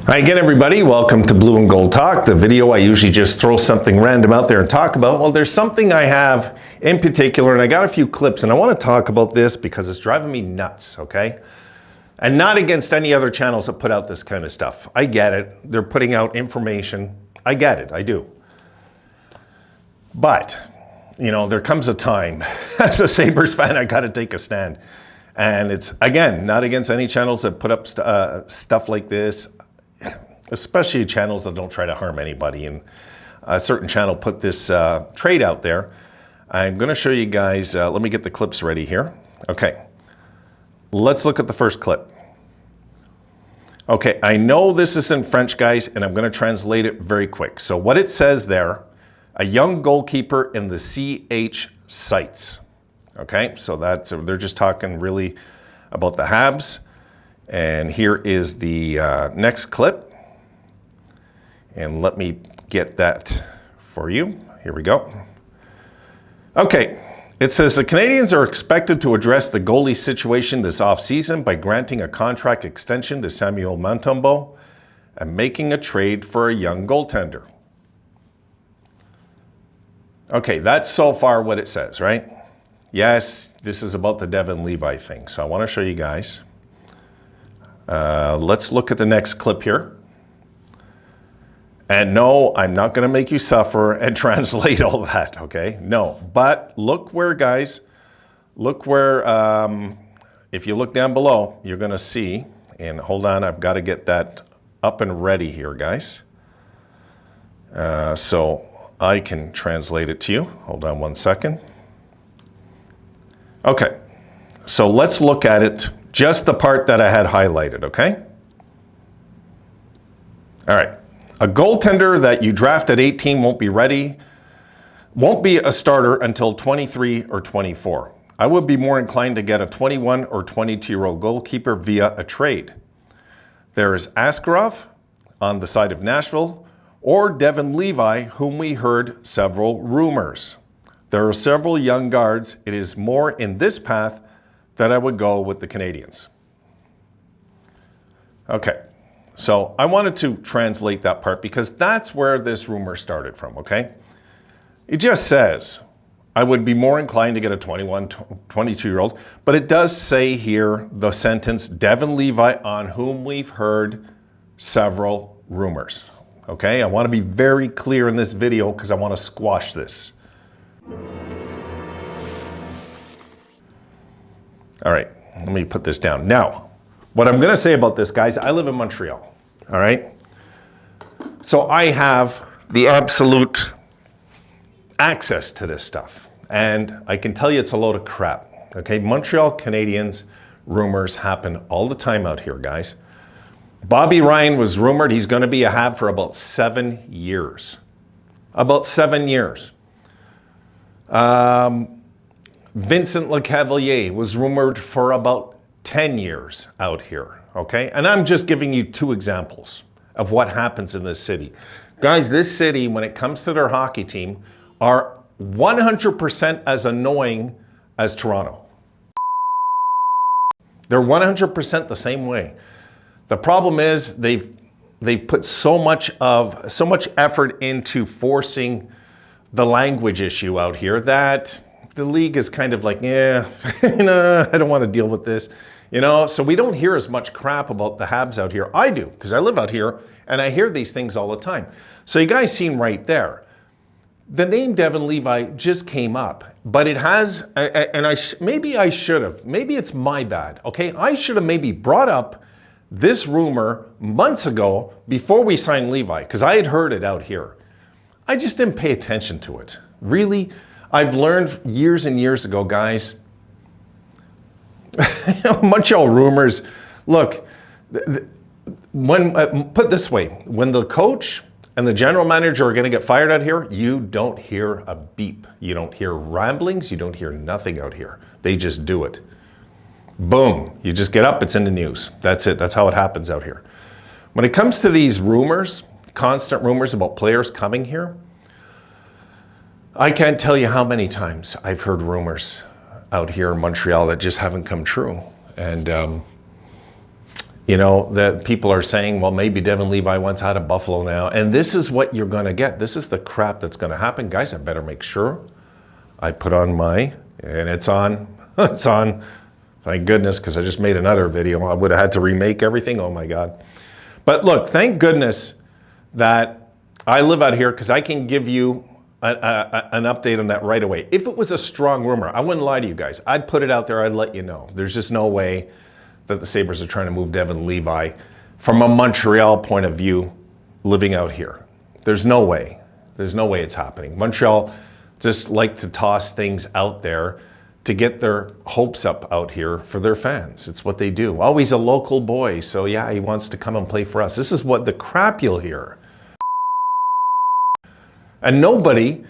Hi again, everybody. Welcome to Blue and Gold Talk, the video I usually just throw something random out there and talk about. Well, there's something I have in particular, and I got a few clips, and I want to talk about this because it's driving me nuts, okay? And not against any other channels that put out this kind of stuff. I get it. They're putting out information. I get it. I do. But, you know, there comes a time, as a Sabres fan, I got to take a stand. And it's, again, not against any channels that put up stuff like this, especially channels that don't try to harm anybody. And a certain channel put this trade out there. I'm going to show you guys, let me get the clips ready here. Okay, let's look at the first clip. Okay, I know this is in French, guys, and I'm going to translate it very quick. So what it says there, a young goalkeeper in the CH sights. Okay, so that's, they're just talking really about the Habs. And here is the next clip. And let me get that for you. Here we go. Okay, it says the Canadiens are expected to address the goalie situation this offseason by granting a contract extension to Samuel Montembeault and making a trade for a young goaltender. Okay, that's so far what it says, right? Yes, this is about the Devon Levi thing. So I want to show you guys. Let's look at the next clip here. And no, I'm not going to make you suffer and translate all that, okay? No, but look where, guys, look where, if you look down below, you're going to see, and hold on, I've got to get that up and ready here, guys. So I can translate it to you. Hold on one second. Okay, so let's look at it, just the part that I had highlighted, okay? All right. A goaltender that you draft at 18 won't be a starter until 23 or 24. I would be more inclined to get a 21 or 22-year-old goalkeeper via a trade. There is Askarov on the side of Nashville or Devon Levi, whom we heard several rumors. There are several young guards. It is more in this path that I would go with the Canadiens. Okay. So I wanted to translate that part because that's where this rumor started from, okay? It just says, I would be more inclined to get a 21, 22-year-old, but it does say here the sentence, Devon Levi, on whom we've heard several rumors, okay? I want to be very clear in this video because I want to squash this. All right, let me put this down. Now, what I'm going to say about this, guys, I live in Montreal, all right? So I have the absolute access to this stuff. And I can tell you it's a load of crap, okay? Montreal Canadiens rumors happen all the time out here, guys. Bobby Ryan was rumored he's going to be a Hab for about 7 years. About 7 years. Vincent Lecavalier was rumored for about 10 years out here, okay? And I'm just giving you two examples of what happens in this city. Guys, this city, when it comes to their hockey team, are 100% as annoying as Toronto. They're 100% the same way. The problem is they've put so much effort into forcing the language issue out here that the league is kind of like, yeah, I don't want to deal with this. You know, so we don't hear as much crap about the Habs out here. I do, because I live out here, and I hear these things all the time. So you guys seen right there, the name Devon Levi just came up, but it has, and maybe I should have, maybe it's my bad, okay? I should have maybe brought up this rumor months ago before we signed Levi, because I had heard it out here. I just didn't pay attention to it. Really, I've learned years and years ago, guys, Montreal rumors. Look, when put this way, when the coach and the general manager are going to get fired out here, you don't hear a beep. You don't hear ramblings. You don't hear nothing out here. They just do it. Boom. You just get up. It's in the news. That's it. That's how it happens out here. When it comes to these rumors, constant rumors about players coming here, I can't tell you how many times I've heard rumors out here in Montreal that just haven't come true. And You know, that people are saying, well, maybe Devon Levi wants out of Buffalo now. And this is what you're going to get. This is the crap that's going to happen. Guys, I better make sure I put on my, and it's on, it's on. Thank goodness, because I just made another video. I would have had to remake everything. Oh my God. But look, thank goodness that I live out here, because I can give you an update on that right away. If it was a strong rumor, I wouldn't lie to you guys. I'd put it out there. I'd let you know. There's just no way that the Sabres are trying to move Devon Levi from a Montreal point of view living out here. There's no way. There's no way it's happening. Montreal just like to toss things out there to get their hopes up out here for their fans. It's what they do. Oh, he's a local boy, so yeah, he wants to come and play for us. This is what the crap you'll hear. And nobody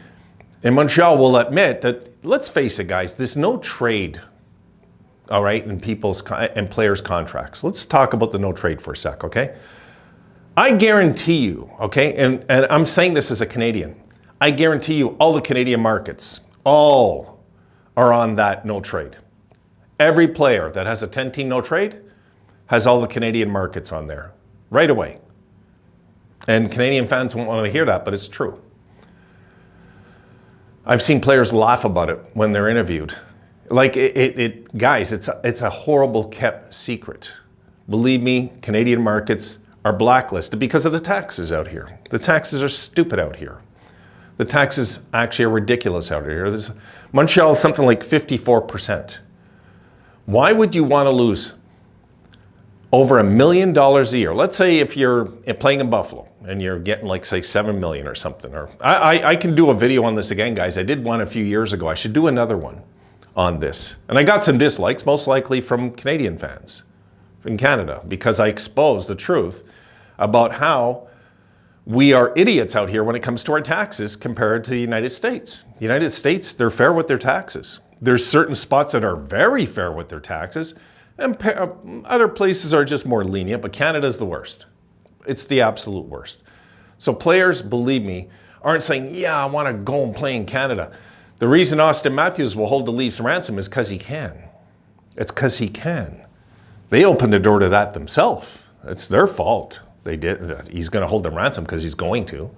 in Montreal will admit that, let's face it, guys, there's no trade, all right, in people's and players' contracts. Let's talk about the no trade for a sec, okay? I guarantee you, okay, and I'm saying this as a Canadian, I guarantee you all the Canadian markets, all are on that no trade. Every player that has a 10-team no trade has all the Canadian markets on there right away. And Canadian fans won't want to hear that, but it's true. I've seen players laugh about it when they're interviewed. Like, guys, it's a horrible kept secret. Believe me, Canadian markets are blacklisted because of the taxes out here. The taxes are stupid out here. The taxes actually are ridiculous out here. Montreal is something like 54%. Why would you want to lose over $1 million a year? Let's say if you're playing in Buffalo and you're getting like, say, $7 million or something. Or I can do a video on this again, guys. I did one a few years ago. I should do another one on this. And I got some dislikes, most likely from Canadian fans in Canada, because I exposed the truth about how we are idiots out here when it comes to our taxes compared to the United States. The United States, they're fair with their taxes. There's certain spots that are very fair with their taxes, and other places are just more lenient, but Canada's the worst. It's the absolute worst. So players, believe me, aren't saying, yeah, I want to go and play in Canada. The reason Austin Matthews will hold the Leafs ransom is because he can. It's because he can. They opened the door to that themselves. It's their fault. They did. He's going to hold them ransom because he's going to.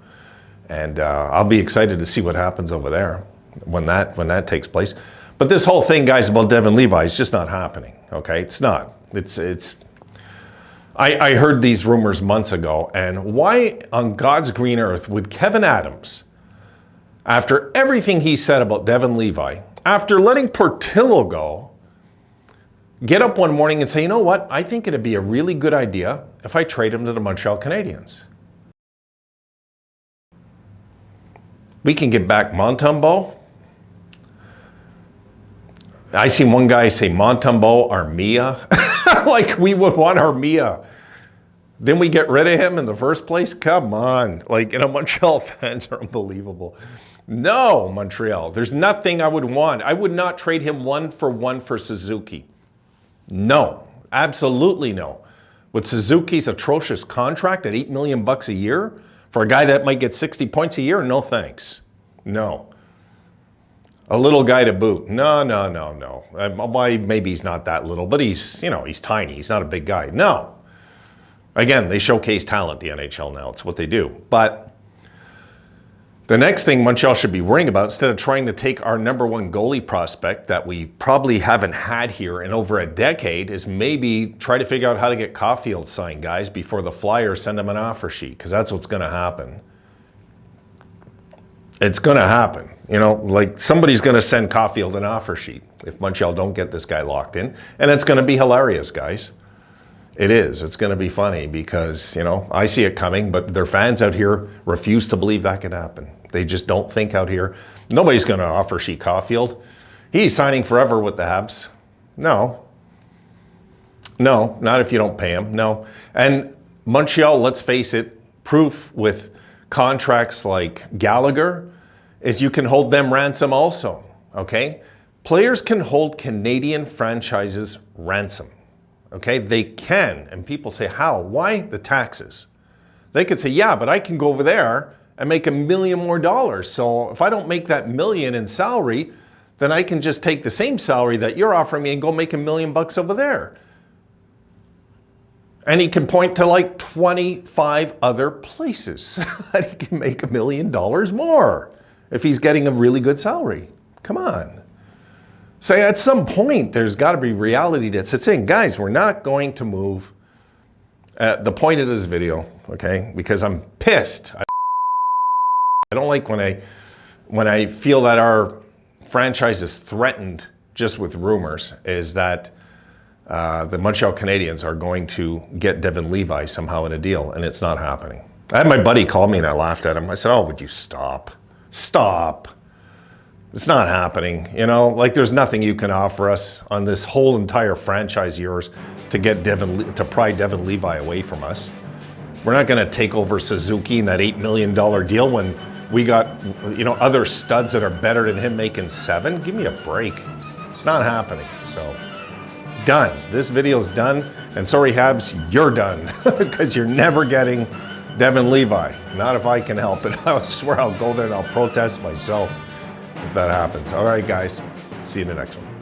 And I'll be excited to see what happens over there when that takes place. But this whole thing, guys, about Devon Levi is just not happening. Okay, it's not. I heard these rumors months ago, and why on God's green earth would Kevin Adams, after everything he said about Devon Levi, after letting Portillo go, get up one morning and say, you know what, I think it'd be a really good idea if I trade him to the Montreal Canadiens. We can get back Montembeault. I seen one guy say Montembeault, Armia. Like we would want Armia. Then we get rid of him in the first place? Come on. Like, you know, Montreal fans are unbelievable. No, Montreal, there's nothing I would want. I would not trade him 1-for-1 for Suzuki. No, absolutely no. With Suzuki's atrocious contract at $8 million a year for a guy that might get 60 points a year, no thanks. No. A little guy to boot. No. Why? Maybe he's not that little, but he's tiny. He's not a big guy. No. Again, they showcase talent, the NHL now. It's what they do. But the next thing Montreal should be worrying about, instead of trying to take our #1 goalie prospect that we probably haven't had here in over a decade, is maybe try to figure out how to get Caulfield signed, guys, before the Flyers send him an offer sheet, because that's what's going to happen. It's going to happen. You know, like somebody's going to send Caulfield an offer sheet if Montreal don't get this guy locked in. And it's going to be hilarious, guys. It is. It's going to be funny because, you know, I see it coming, but their fans out here refuse to believe that can happen. They just don't think out here. Nobody's going to offer sheet Caulfield. He's signing forever with the Habs. No, not if you don't pay him. No. And Montreal, let's face it, proof with contracts like Gallagher is you can hold them ransom also, okay? Players can hold Canadian franchises ransom, okay? They can, and people say, how? Why? The taxes. They could say, yeah, but I can go over there and make $1 million more. So if I don't make that $1 million in salary, then I can just take the same salary that you're offering me and go make $1 million over there. And he can point to like 25 other places that he can make $1 million more if he's getting a really good salary. Come on. So at some point, there's got to be reality that sits in. Guys, we're not going to move. The point of this video, okay, because I'm pissed. I don't like when I feel that our franchise is threatened just with rumors, is that the Montreal Canadiens are going to get Devon Levi somehow in a deal, and it's not happening. I had my buddy call me and I laughed at him. I said, oh, would you stop? Stop. It's not happening. You know, like there's nothing you can offer us on this whole entire franchise of yours to get to pry Devon Levi away from us. We're not going to take over Suzuki in that $8 million deal when we got, you know, other studs that are better than him making $7. Give me a break. It's not happening. So done. This video's done. And sorry, Habs, you're done because you're never getting Devon Levi. Not if I can help it. I swear I'll go there and I'll protest myself if that happens. All right, guys. See you in the next one.